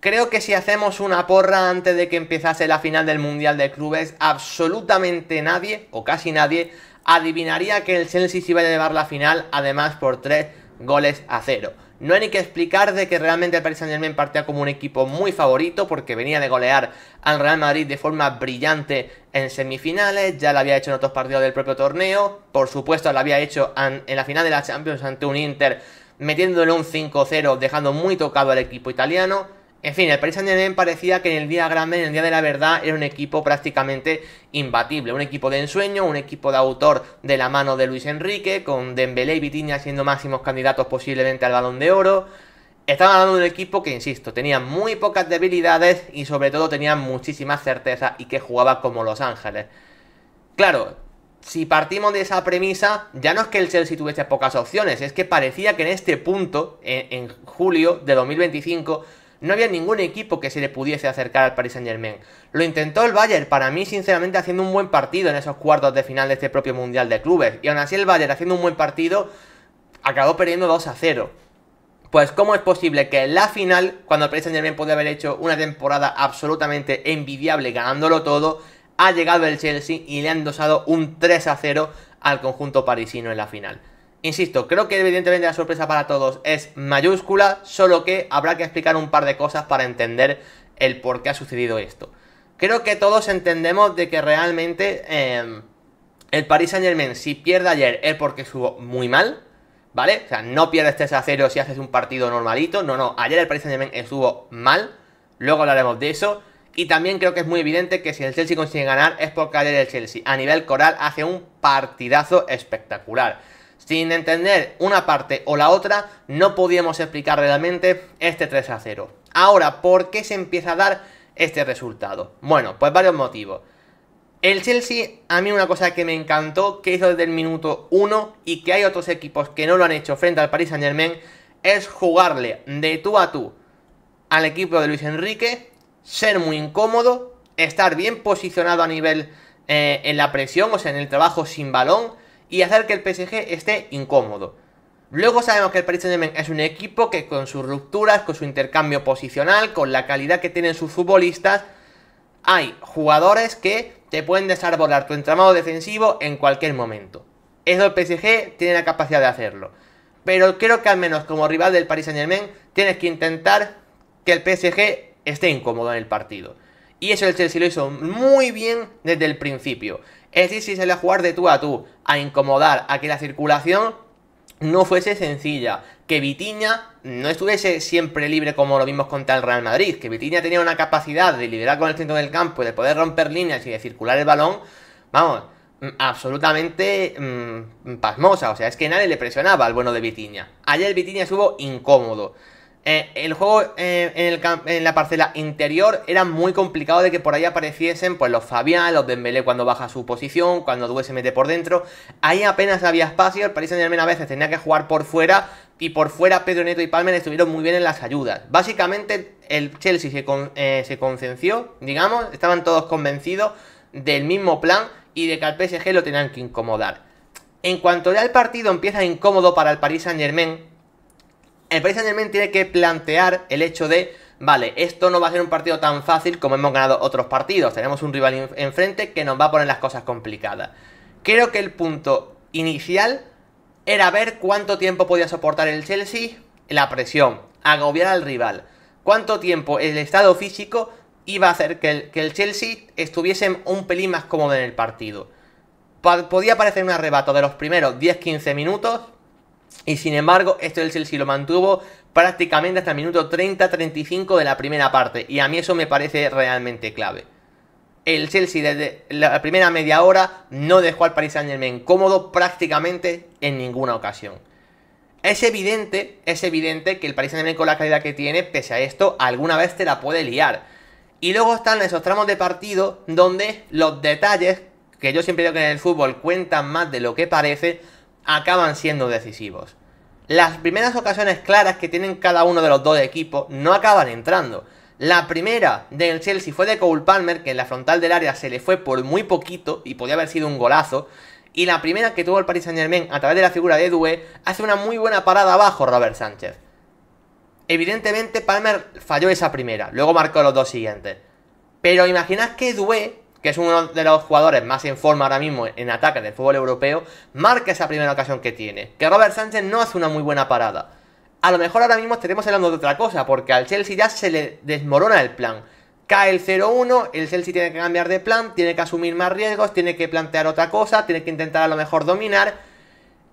Creo que si hacemos una porra antes de que empezase la final del Mundial de Clubes, absolutamente nadie, o casi nadie, adivinaría que el Chelsea se iba a llevar la final, además por 3-0. No hay ni que explicar de que realmente el Paris Saint-Germain partía como un equipo muy favorito, porque venía de golear al Real Madrid de forma brillante en semifinales, ya lo había hecho en otros partidos del propio torneo, por supuesto lo había hecho en la final de la Champions ante un Inter, metiéndole un 5-0, dejando muy tocado al equipo italiano. En fin, el Paris Saint-Germain parecía que en el día grande, en el día de la verdad, era un equipo prácticamente imbatible. Un equipo de ensueño, un equipo de autor de la mano de Luis Enrique, con Dembélé y Vitinha siendo máximos candidatos posiblemente al Balón de Oro. Estaba hablando de un equipo que, insisto, tenía muy pocas debilidades y sobre todo tenía muchísima certeza y que jugaba como Los Ángeles. Claro, si partimos de esa premisa, ya no es que el Chelsea tuviese pocas opciones, es que parecía que en este punto, en julio de 2025... no había ningún equipo que se le pudiese acercar al Paris Saint-Germain. Lo intentó el Bayern, para mí sinceramente haciendo un buen partido en esos cuartos de final de este propio Mundial de Clubes. Y aún así el Bayern haciendo un buen partido acabó perdiendo 2-0. Pues ¿cómo es posible que en la final, cuando el Paris Saint-Germain podía haber hecho una temporada absolutamente envidiable ganándolo todo, ha llegado el Chelsea y le han dosado un 3-0 al conjunto parisino en la final? Insisto, creo que evidentemente la sorpresa para todos es mayúscula, solo que habrá que explicar un par de cosas para entender el por qué ha sucedido esto. Creo que todos entendemos de que realmente el Paris Saint-Germain, si pierde ayer, es porque estuvo muy mal, ¿vale? O sea, no pierdes 3-0 si haces un partido normalito, no, ayer el Paris Saint-Germain estuvo mal, luego hablaremos de eso. Y también creo que es muy evidente que si el Chelsea consigue ganar es porque ayer el Chelsea a nivel coral hace un partidazo espectacular. Sin entender una parte o la otra, no podíamos explicar realmente este 3-0. Ahora, ¿por qué se empieza a dar este resultado? Bueno, pues varios motivos. El Chelsea, a mí una cosa que me encantó, que hizo desde el minuto 1 y que hay otros equipos que no lo han hecho frente al Paris Saint-Germain, es jugarle de tú a tú al equipo de Luis Enrique, ser muy incómodo, estar bien posicionado a nivel en la presión, o sea, en el trabajo sin balón, y hacer que el PSG esté incómodo. Luego sabemos que el Paris Saint-Germain es un equipo que con sus rupturas, con su intercambio posicional, con la calidad que tienen sus futbolistas, hay jugadores que te pueden desarbolar tu entramado defensivo en cualquier momento. Eso el PSG tiene la capacidad de hacerlo. Pero creo que al menos como rival del Paris Saint-Germain tienes que intentar que el PSG esté incómodo en el partido. Y eso el Chelsea lo hizo muy bien desde el principio. Es decir, si se le a jugar de tú a tú, a incomodar, a que la circulación no fuese sencilla, que Vitinha no estuviese siempre libre como lo vimos contra el Real Madrid, que Vitinha tenía una capacidad de liderar con el centro del campo, de poder romper líneas y de circular el balón, vamos, absolutamente pasmosa. O sea, es que nadie le presionaba al bueno de Vitinha. Ayer Vitinha estuvo incómodo. El juego en la parcela interior era muy complicado de que por ahí apareciesen pues los Fabián, los Dembélé cuando baja su posición, cuando Doué se mete por dentro. Ahí apenas había espacio, el Paris Saint-Germain a veces tenía que jugar por fuera y por fuera Pedro Neto y Palmer estuvieron muy bien en las ayudas. Básicamente el Chelsea se convenció, digamos, estaban todos convencidos del mismo plan y de que al PSG lo tenían que incomodar. En cuanto ya el partido empieza incómodo para el Paris Saint-Germain, el Paris Saint-Germain tiene que plantear el hecho de, vale, esto no va a ser un partido tan fácil como hemos ganado otros partidos. Tenemos un rival enfrente que nos va a poner las cosas complicadas. Creo que el punto inicial era ver cuánto tiempo podía soportar el Chelsea la presión, agobiar al rival. Cuánto tiempo el estado físico iba a hacer que el Chelsea estuviese un pelín más cómodo en el partido. Podía parecer un arrebato de los primeros 10-15 minutos. Y sin embargo, esto del Chelsea lo mantuvo prácticamente hasta el minuto 30-35 de la primera parte. Y a mí eso me parece realmente clave. El Chelsea desde la primera media hora no dejó al Paris Saint-Germain cómodo prácticamente en ninguna ocasión. Es evidente que el Paris Saint-Germain con la calidad que tiene, pese a esto, alguna vez te la puede liar. Y luego están esos tramos de partido donde los detalles, que yo siempre digo que en el fútbol cuentan más de lo que parece, acaban siendo decisivos. Las primeras ocasiones claras que tienen cada uno de los dos equipos no acaban entrando. La primera del Chelsea fue de Cole Palmer, que en la frontal del área se le fue por muy poquito y podía haber sido un golazo. Y la primera que tuvo el Paris Saint-Germain a través de la figura de Doué, hace una muy buena parada abajo Robert Sánchez. Evidentemente Palmer falló esa primera, luego marcó los dos siguientes. Pero imaginad que Doué, que es uno de los jugadores más en forma ahora mismo en ataque del fútbol europeo, marca esa primera ocasión que tiene. Que Robert Sánchez no hace una muy buena parada. A lo mejor ahora mismo estaremos hablando de otra cosa, porque al Chelsea ya se le desmorona el plan. Cae el 0-1, el Chelsea tiene que cambiar de plan, tiene que asumir más riesgos, tiene que plantear otra cosa, tiene que intentar a lo mejor dominar.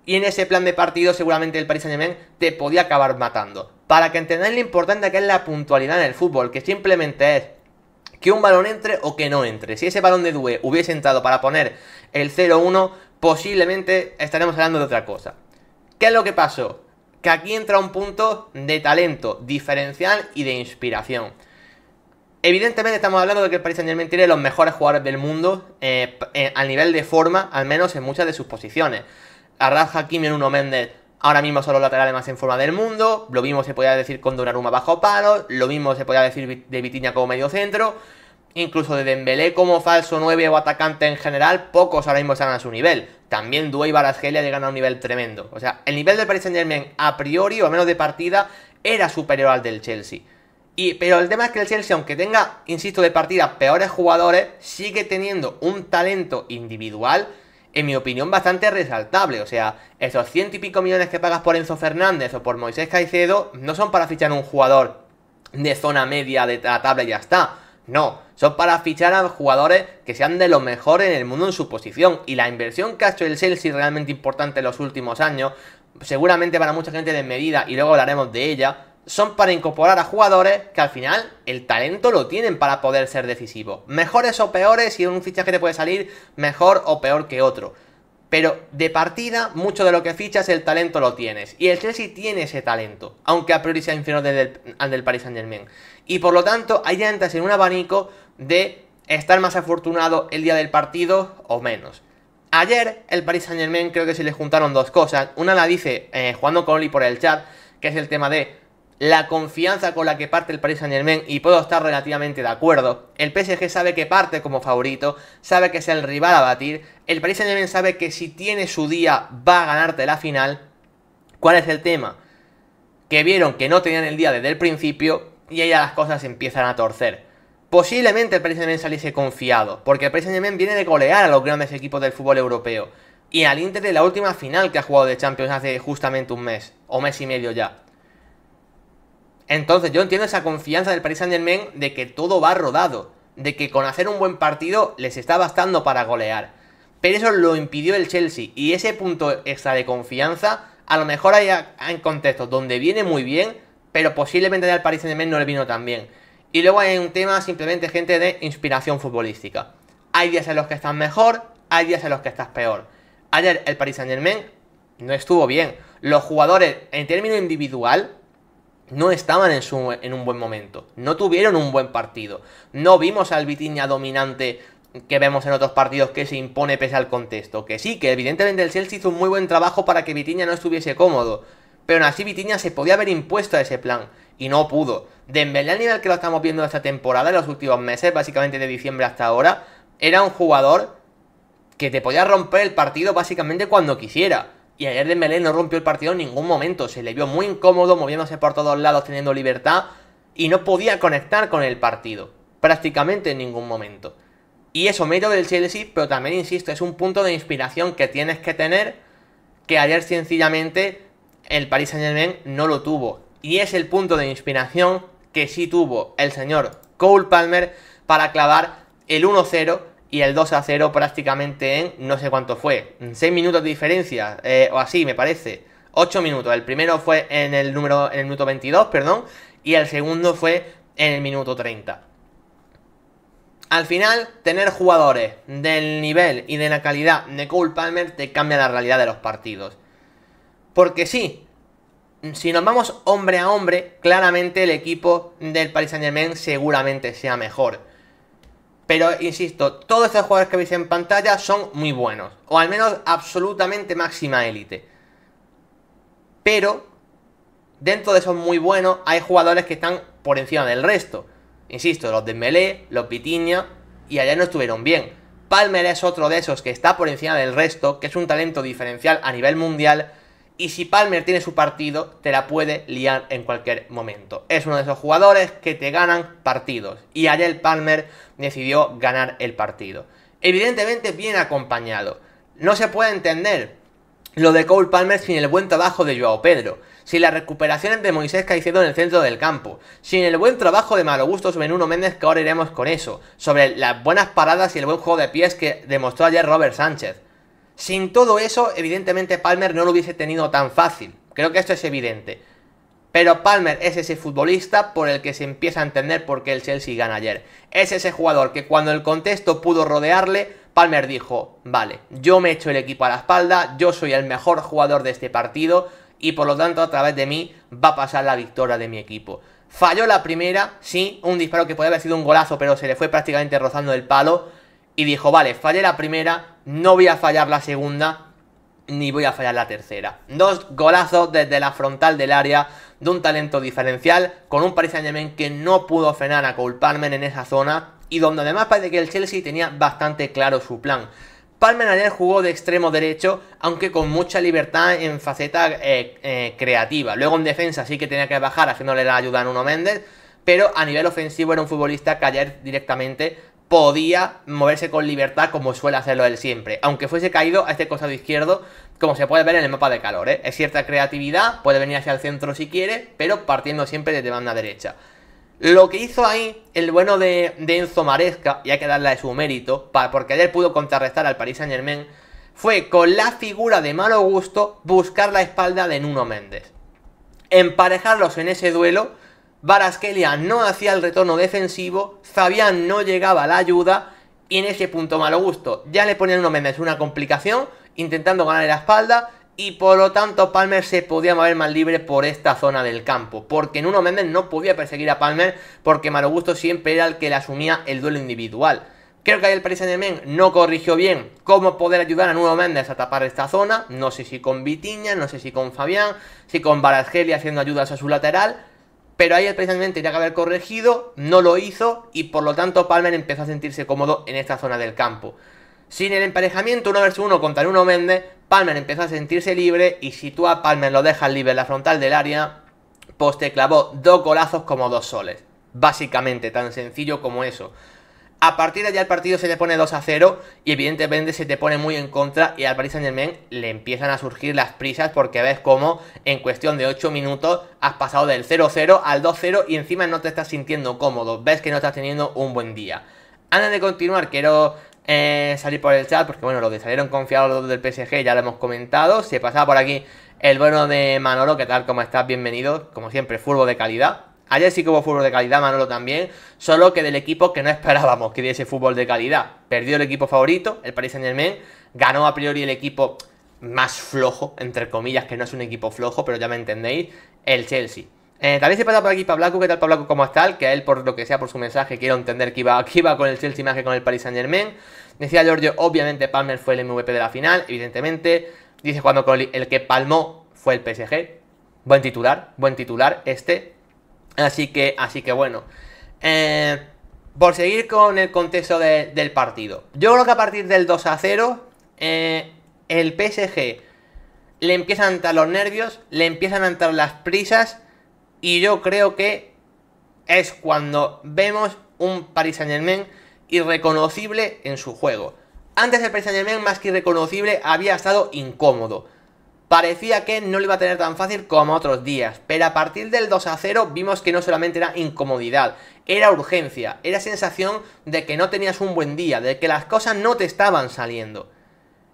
Y en ese plan de partido seguramente el Paris Saint-Germain te podía acabar matando. Para que entendáis lo importante que es la puntualidad en el fútbol, que simplemente es que un balón entre o que no entre. Si ese balón de Doué hubiese entrado para poner el 0-1, posiblemente estaremos hablando de otra cosa. ¿Qué es lo que pasó? Que aquí entra un punto de talento diferencial y de inspiración. Evidentemente estamos hablando de que el Paris Saint-Germain tiene los mejores jugadores del mundo al nivel de forma, al menos en muchas de sus posiciones. Achraf Hakimi y Nuno Méndez ahora mismo son los laterales más en forma del mundo. Lo mismo se podía decir con Donnarumma bajo palos. Lo mismo se podía decir de Vitinha como medio centro. Incluso de Dembélé como falso 9 o atacante en general, pocos ahora mismo están a su nivel. También Doué y Kvaratskhelia llegan a un nivel tremendo. O sea, el nivel del Paris Saint-Germain a priori, o al menos de partida, era superior al del Chelsea. Pero el tema es que el Chelsea, aunque tenga, insisto, de partida peores jugadores, sigue teniendo un talento individual, en mi opinión, bastante resaltable. O sea, esos 100 y pico millones que pagas por Enzo Fernández o por Moisés Caicedo no son para fichar un jugador de zona media de la tabla y ya está. No, son para fichar a jugadores que sean de lo mejor en el mundo en su posición. Y la inversión que ha hecho el Chelsea realmente importante en los últimos años, seguramente para mucha gente desmedida, y luego hablaremos de ella, son para incorporar a jugadores que al final el talento lo tienen para poder ser decisivos. Mejores o peores, y un fichaje te puede salir mejor o peor que otro. Pero de partida, mucho de lo que fichas, el talento lo tienes. Y el Chelsea tiene ese talento, aunque a priori sea inferior al del Paris Saint-Germain. Y por lo tanto, ahí ya entras en un abanico de estar más afortunado el día del partido o menos. Ayer, el Paris Saint-Germain creo que se le juntaron dos cosas. Una la dice jugando con Oli por el chat, que es el tema de la confianza con la que parte el Paris Saint-Germain, y puedo estar relativamente de acuerdo. El PSG sabe que parte como favorito, sabe que es el rival a batir. El Paris Saint-Germain sabe que si tiene su día va a ganarte la final. ¿Cuál es el tema? Que vieron que no tenían el día desde el principio y ahí ya las cosas empiezan a torcer. Posiblemente el Paris Saint-Germain saliese confiado, porque el Paris Saint-Germain viene de golear a los grandes equipos del fútbol europeo. Y al Inter de la última final que ha jugado de Champions hace justamente un mes, o mes y medio ya. Entonces yo entiendo esa confianza del Paris Saint-Germain de que todo va rodado, de que con hacer un buen partido les está bastando para golear. Pero eso lo impidió el Chelsea, y ese punto extra de confianza a lo mejor hay en contextos donde viene muy bien, pero posiblemente al Paris Saint-Germain no le vino tan bien. Y luego hay un tema simplemente, gente, de inspiración futbolística. Hay días en los que estás mejor, hay días en los que estás peor. Ayer el Paris Saint-Germain no estuvo bien. Los jugadores, en términos individual, no estaban en un buen momento. No tuvieron un buen partido. No vimos al Vitinha dominante que vemos en otros partidos, que se impone pese al contexto. Que sí, que evidentemente el Chelsea hizo un muy buen trabajo para que Vitinha no estuviese cómodo. Pero aún así Vitinha se podía haber impuesto a ese plan, y no pudo. Dembélé, al nivel que lo estamos viendo esta temporada, en los últimos meses, básicamente de diciembre hasta ahora, era un jugador que te podía romper el partido básicamente cuando quisiera. Y ayer Dembélé no rompió el partido en ningún momento. Se le vio muy incómodo, moviéndose por todos lados, teniendo libertad, y no podía conectar con el partido prácticamente en ningún momento. Y eso, mérito del Chelsea, pero también, insisto, es un punto de inspiración que tienes que tener, que ayer sencillamente el Paris Saint-Germain no lo tuvo. Y es el punto de inspiración que sí tuvo el señor Cole Palmer para clavar el 1-0 y el 2-0 prácticamente en no sé cuánto fue, 6 minutos de diferencia, o así me parece, 8 minutos. El primero fue en el minuto 22, perdón, y el segundo fue en el minuto 30. Al final, tener jugadores del nivel y de la calidad de Cole Palmer te cambia la realidad de los partidos. Porque sí, si nos vamos hombre a hombre, claramente el equipo del Paris Saint-Germain seguramente sea mejor. Pero, insisto, todos estos jugadores que veis en pantalla son muy buenos, o al menos absolutamente máxima élite. Pero, dentro de esos muy buenos, hay jugadores que están por encima del resto. Insisto, los Dembélé, los Vitinha, y ayer no estuvieron bien. Palmer es otro de esos que está por encima del resto, que es un talento diferencial a nivel mundial, y si Palmer tiene su partido, te la puede liar en cualquier momento. Es uno de esos jugadores que te ganan partidos, y ayer Palmer decidió ganar el partido. Evidentemente bien acompañado. No se puede entender lo de Cole Palmer sin el buen trabajo de Joao Pedro, sin las recuperaciones de Moisés Caicedo en el centro del campo, sin el buen trabajo de Malo Gusto sobre Nuno Méndez, que ahora iremos con eso, sobre las buenas paradas y el buen juego de pies que demostró ayer Robert Sánchez. Sin todo eso, evidentemente Palmer no lo hubiese tenido tan fácil. Creo que esto es evidente. Pero Palmer es ese futbolista por el que se empieza a entender por qué el Chelsea gana ayer. Es ese jugador que cuando el contexto pudo rodearle, Palmer dijo, vale, yo me echo el equipo a la espalda, yo soy el mejor jugador de este partido y por lo tanto a través de mí va a pasar la victoria de mi equipo. Falló la primera, sí, un disparo que podría haber sido un golazo, pero se le fue prácticamente rozando el palo. Y dijo, vale, fallé la primera, no voy a fallar la segunda, ni voy a fallar la tercera. 2 golazos desde la frontal del área, de un talento diferencial, con un Paris Saint-Germain que no pudo frenar a Cole Palmer en esa zona, y donde además parece que el Chelsea tenía bastante claro su plan. Palmer ayer jugó de extremo derecho, aunque con mucha libertad en faceta creativa. Luego en defensa sí que tenía que bajar haciéndole la ayuda a Nuno Méndez, pero a nivel ofensivo era un futbolista que ayer directamente podía moverse con libertad como suele hacerlo él siempre, aunque fuese caído a este costado izquierdo, como se puede ver en el mapa de calor, ¿eh? Es cierta creatividad, puede venir hacia el centro si quiere, pero partiendo siempre desde banda derecha. Lo que hizo ahí el bueno de Enzo Maresca, y hay que darle su mérito, porque ayer pudo contrarrestar al Paris Saint-Germain, fue con la figura de Malo Gusto buscar la espalda de Nuno Méndez. Emparejarlos en ese duelo. Kvaratskhelia no hacía el retorno defensivo, Fabián no llegaba a la ayuda y en ese punto Malo Gusto ya le ponía a Nuno Méndez una complicación intentando ganar la espalda y por lo tanto Palmer se podía mover más libre por esta zona del campo, porque Nuno Méndez no podía perseguir a Palmer porque Malo Gusto siempre era el que le asumía el duelo individual. Creo que ahí el Paris Saint-Germain no corrigió bien cómo poder ayudar a Nuno Méndez a tapar esta zona, no sé si con Vitinha, no sé si con Fabián, si con Kvaratskhelia haciendo ayudas a su lateral. Pero ahí el Paris Saint-Germain tenía que haber corregido, no lo hizo y por lo tanto Palmer empezó a sentirse cómodo en esta zona del campo. Sin el emparejamiento 1 vs 1 contra Nuno Méndez, Palmer empezó a sentirse libre y si tú a Palmer lo dejas libre en la frontal del área, pues te clavó 2 golazos como 2 soles. Básicamente, tan sencillo como eso. A partir de allá el partido se le pone 2-0 y evidentemente se te pone muy en contra y al Paris Saint-Germain le empiezan a surgir las prisas porque ves cómo en cuestión de 8 minutos has pasado del 0-0 al 2-0 y encima no te estás sintiendo cómodo, ves que no estás teniendo un buen día. Antes de continuar quiero salir por el chat porque bueno, los que salieron confiados los del PSG ya lo hemos comentado, se pasaba por aquí el bueno de Manolo, ¿qué tal? ¿Cómo estás? Bienvenido, como siempre, fútbol de calidad. Ayer sí que hubo fútbol de calidad, Manolo también, solo que del equipo que no esperábamos que diese fútbol de calidad. Perdió el equipo favorito, el Paris Saint-Germain, ganó a priori el equipo más flojo, entre comillas, que no es un equipo flojo, pero ya me entendéis, el Chelsea. También se pasa por aquí Pablaco, ¿qué tal Pablaco? ¿Cómo está? Que a él, por lo que sea, por su mensaje, quiero entender que iba con el Chelsea más que con el Paris Saint-Germain. Decía Giorgio, obviamente Palmer fue el MVP de la final, evidentemente. Dice cuando el que palmó fue el PSG. Buen titular este. Así que bueno, por seguir con el contexto del partido, yo creo que a partir del 2-0 el PSG le empiezan a entrar los nervios, le empiezan a entrar las prisas y yo creo que es cuando vemos un Paris Saint-Germain irreconocible en su juego. Antes el Paris Saint-Germain más que irreconocible había estado incómodo. Parecía que no lo iba a tener tan fácil como otros días, pero a partir del 2-0 vimos que no solamente era incomodidad, era urgencia, era sensación de que no tenías un buen día, de que las cosas no te estaban saliendo.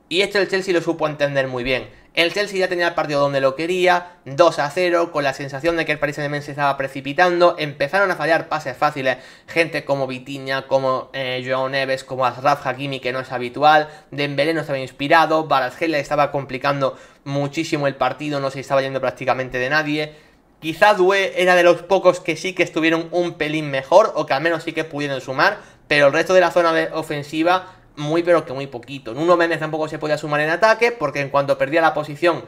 Y esto el Chelsea lo supo entender muy bien. El Chelsea ya tenía el partido donde lo quería, 2-0, con la sensación de que el Paris Saint-Germain se estaba precipitando, empezaron a fallar pases fáciles, gente como Vitinha, como Joao Neves, como Achraf Hakimi, que no es habitual, Dembélé no estaba inspirado, Kvaratskhelia estaba complicando muchísimo el partido, no se estaba yendo prácticamente de nadie. Quizá Doué era de los pocos que sí que estuvieron un pelín mejor, o que al menos sí que pudieron sumar, pero el resto de la zona ofensiva muy pero que muy poquito. Nuno Méndez tampoco se podía sumar en ataque, porque en cuanto perdía la posición,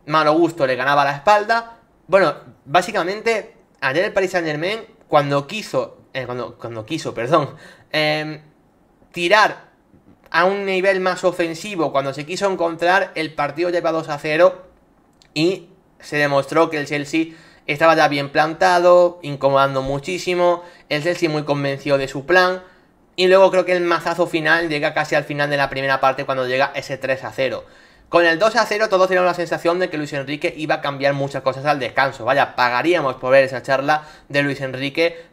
Malo Gusto le ganaba la espalda. Bueno, básicamente, ayer el Paris Saint-Germain, cuando quiso, tirar a un nivel más ofensivo, cuando se quiso encontrar, el partido lleva 2-0 y se demostró que el Chelsea estaba ya bien plantado, incomodando muchísimo, el Chelsea muy convencido de su plan, y luego creo que el mazazo final llega casi al final de la primera parte cuando llega ese 3-0. Con el 2-0 todos teníamos la sensación de que Luis Enrique iba a cambiar muchas cosas al descanso. Vaya, pagaríamos por ver esa charla de Luis Enrique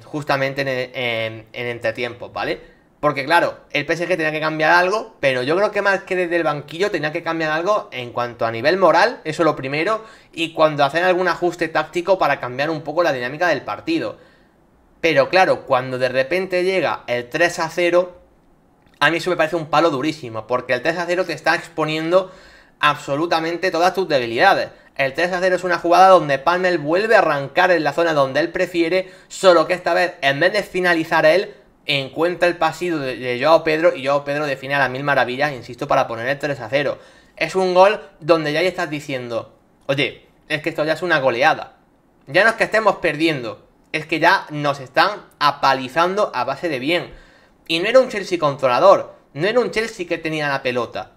justamente en entretiempo, ¿vale? Porque claro, el PSG tenía que cambiar algo, pero yo creo que más que desde el banquillo tenía que cambiar algo en cuanto a nivel moral, eso lo primero, y cuando hacen algún ajuste táctico para cambiar un poco la dinámica del partido. Pero claro, cuando de repente llega el 3-0, a mí eso me parece un palo durísimo, porque el 3-0 te está exponiendo absolutamente todas tus debilidades. El 3-0 es una jugada donde Palmer vuelve a arrancar en la zona donde él prefiere, solo que esta vez, en vez de finalizar él, encuentra el pasillo de Joao Pedro, y Joao Pedro define a las mil maravillas, insisto, para poner el 3-0. Es un gol donde ya estás diciendo, oye, es que esto ya es una goleada. Ya no es que estemos perdiendo, es que ya nos están apalizando a base de bien. Y no era un Chelsea controlador, no era un Chelsea que tenía la pelota.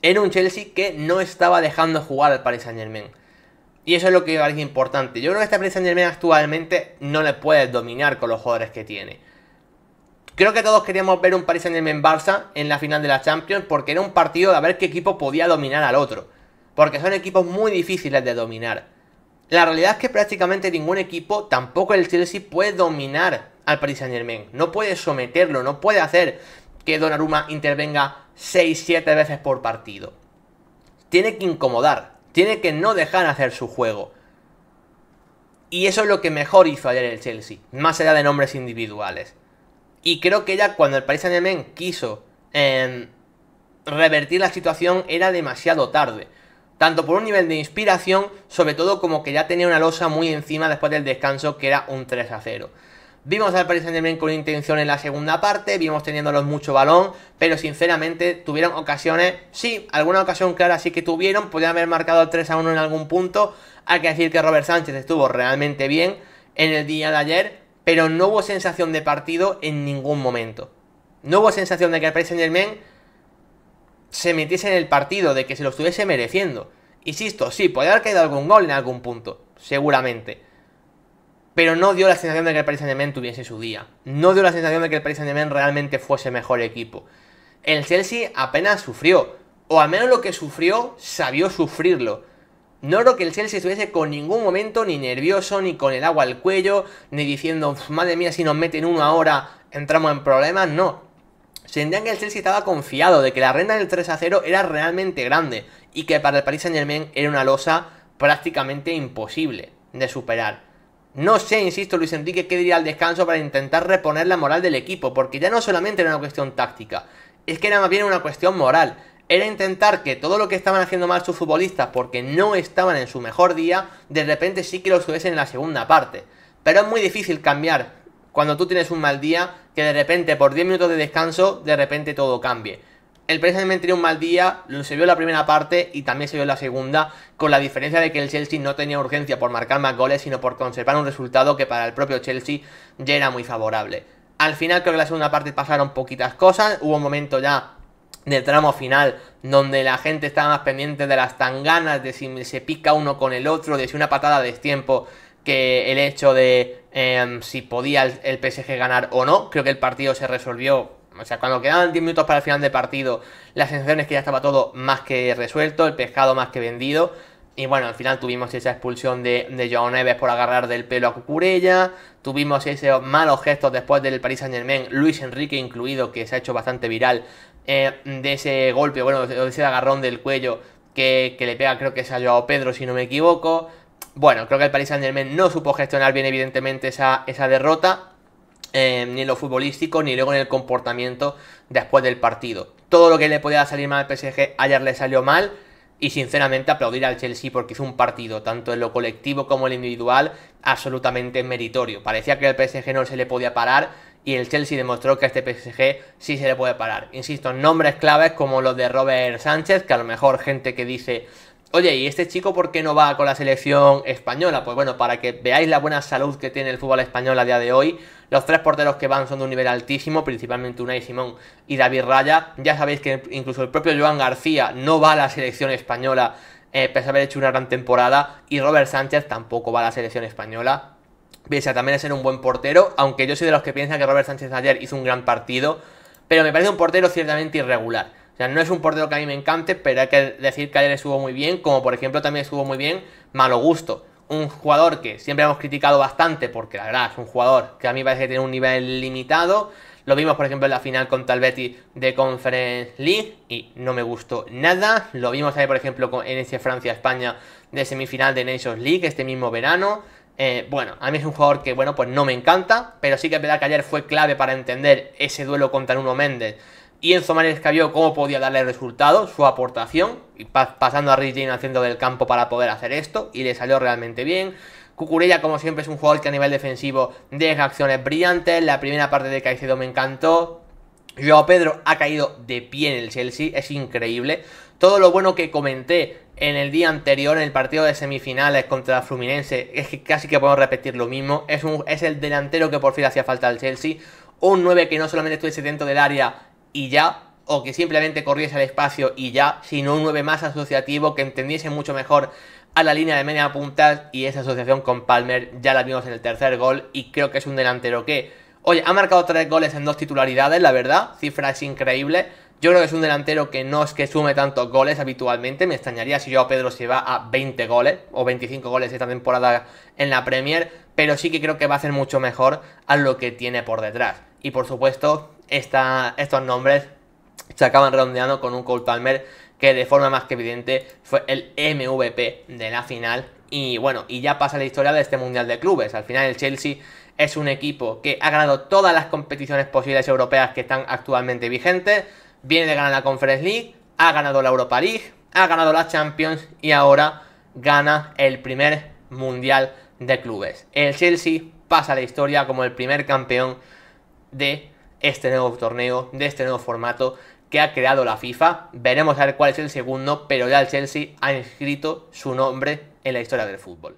Era un Chelsea que no estaba dejando jugar al Paris Saint-Germain. Y eso es lo que me parece importante. Yo creo que este Paris Saint-Germain actualmente no le puedes dominar con los jugadores que tiene. Creo que todos queríamos ver un Paris Saint-Germain-Barça en la final de la Champions, porque era un partido de a ver qué equipo podía dominar al otro. Porque son equipos muy difíciles de dominar. La realidad es que prácticamente ningún equipo, tampoco el Chelsea, puede dominar al Paris Saint-Germain. No puede someterlo, no puede hacer que Donnarumma intervenga 6-7 veces por partido. Tiene que incomodar, tiene que no dejar hacer su juego. Y eso es lo que mejor hizo ayer el Chelsea, más allá de nombres individuales. Y creo que ya cuando el Paris Saint-Germain quiso revertir la situación era demasiado tarde. Tanto por un nivel de inspiración, sobre todo como que ya tenía una losa muy encima después del descanso, que era un 3-0. Vimos al Paris Saint-Germain con intención en la segunda parte, vimos teniéndolos mucho balón, pero sinceramente tuvieron ocasiones, sí, alguna ocasión clara sí que tuvieron, podían haber marcado el 3-1 en algún punto. Hay que decir que Robert Sánchez estuvo realmente bien en el día de ayer, pero no hubo sensación de partido en ningún momento. No hubo sensación de que el Paris Saint-Germain se metiese en el partido, de que se lo estuviese mereciendo. Insisto, sí, podría haber caído algún gol en algún punto, seguramente. Pero no dio la sensación de que el Paris Saint-Germain tuviese su día. No dio la sensación de que el Paris Saint-Germain realmente fuese mejor equipo. El Chelsea apenas sufrió, o al menos lo que sufrió, sabió sufrirlo. No creo que el Chelsea estuviese con ningún momento ni nervioso, ni con el agua al cuello, ni diciendo, madre mía, si nos meten uno ahora entramos en problemas, no. Sentían que el Chelsea estaba confiado de que la renta del 3-0 era realmente grande y que para el Paris Saint-Germain era una losa prácticamente imposible de superar. No sé, insisto, Luis Enrique qué diría al descanso para intentar reponer la moral del equipo, porque ya no solamente era una cuestión táctica, es que era más bien una cuestión moral. Era intentar que todo lo que estaban haciendo mal sus futbolistas porque no estaban en su mejor día, de repente sí que lo estuviesen en la segunda parte. Pero es muy difícil cambiar cuando tú tienes un mal día, que de repente por 10 minutos de descanso, de repente todo cambie. El Paris Saint-Germain tenía un mal día, se vio en la primera parte y también se vio en la segunda, con la diferencia de que el Chelsea no tenía urgencia por marcar más goles, sino por conservar un resultado que para el propio Chelsea ya era muy favorable. Al final creo que en la segunda parte pasaron poquitas cosas, hubo un momento ya del tramo final donde la gente estaba más pendiente de las tanganas, de si se pica uno con el otro, de si una patada de destiempo, que el hecho de si podía el PSG ganar o no. Creo que el partido se resolvió, o sea, cuando quedaban 10 minutos para el final del partido, la sensación es que ya estaba todo más que resuelto, el pescado más que vendido. Y bueno, al final tuvimos esa expulsión de Joao Neves por agarrar del pelo a Cucurella, tuvimos esos malos gestos después del Paris Saint-Germain, Luis Enrique incluido, que se ha hecho bastante viral, de ese golpe, bueno, de ese agarrón del cuello que le pega, creo que es a Joao Pedro, si no me equivoco. Bueno, creo que el Paris Saint-Germain no supo gestionar bien, evidentemente, esa derrota, ni en lo futbolístico, ni luego en el comportamiento después del partido. Todo lo que le podía salir mal al PSG ayer le salió mal. Y sinceramente aplaudir al Chelsea porque hizo un partido, tanto en lo colectivo como en lo individual, absolutamente meritorio. Parecía que al PSG no se le podía parar y el Chelsea demostró que a este PSG sí se le puede parar. Insisto, nombres claves como los de Robert Sánchez, que a lo mejor gente que dice, oye, ¿y este chico por qué no va con la selección española? Pues bueno, para que veáis la buena salud que tiene el fútbol español a día de hoy, los tres porteros que van son de un nivel altísimo, principalmente Unai Simón y David Raya. Ya sabéis que incluso el propio Joan García no va a la selección española pese a haber hecho una gran temporada, y Robert Sánchez tampoco va a la selección española, pese a también ser un buen portero, aunque yo soy de los que piensan que Robert Sánchez ayer hizo un gran partido, pero me parece un portero ciertamente irregular. O sea, no es un portero que a mí me encante, pero hay que decir que ayer estuvo muy bien, como por ejemplo también estuvo muy bien Malo Gusto, un jugador que siempre hemos criticado bastante, porque la verdad es un jugador que a mí me parece que tiene un nivel limitado. Lo vimos, por ejemplo, en la final contra el Betis de Conference League y no me gustó nada. Lo vimos ahí, por ejemplo, en ese Francia-España de semifinal de Nations League este mismo verano. Bueno, a mí es un jugador que, bueno, pues no me encanta, pero sí que es verdad que ayer fue clave para entender ese duelo contra Nuno Méndez y Enzo Maresca vio cómo podía darle resultados, su aportación, y pasando a Reece James al centro del campo para poder hacer esto, y le salió realmente bien. Cucurella, como siempre, es un jugador que a nivel defensivo deja acciones brillantes. La primera parte de Caicedo me encantó. Joao Pedro ha caído de pie en el Chelsea, es increíble. Todo lo bueno que comenté en el día anterior, en el partido de semifinales contra Fluminense, es que casi que podemos repetir lo mismo. Es el delantero que por fin hacía falta al Chelsea. Un 9 que no solamente estuviese dentro del área y ya, o que simplemente corriese al espacio y ya, sino un 9 más asociativo que entendiese mucho mejor a la línea de media punta, y esa asociación con Palmer ya la vimos en el tercer gol, y creo que es un delantero que, oye, ha marcado 3 goles en 2 titularidades, la verdad, cifra es increíble. Yo creo que es un delantero que no es que sume tantos goles habitualmente, me extrañaría si Joao Pedro se va a 20 goles o 25 goles esta temporada en la Premier, pero sí que creo que va a hacer mucho mejor a lo que tiene por detrás. Y por supuesto, estos nombres se acaban redondeando con un Cole Palmer que de forma más que evidente fue el MVP de la final. Y bueno, y ya pasa la historia de este Mundial de Clubes. Al final el Chelsea es un equipo que ha ganado todas las competiciones posibles europeas que están actualmente vigentes. Viene de ganar la Conference League, ha ganado la Europa League, ha ganado la Champions y ahora gana el primer Mundial de Clubes. El Chelsea pasa a la historia como el primer campeón de este nuevo torneo, de este nuevo formato que ha creado la FIFA. Veremos a ver cuál es el segundo, pero ya el Chelsea ha inscrito su nombre en la historia del fútbol.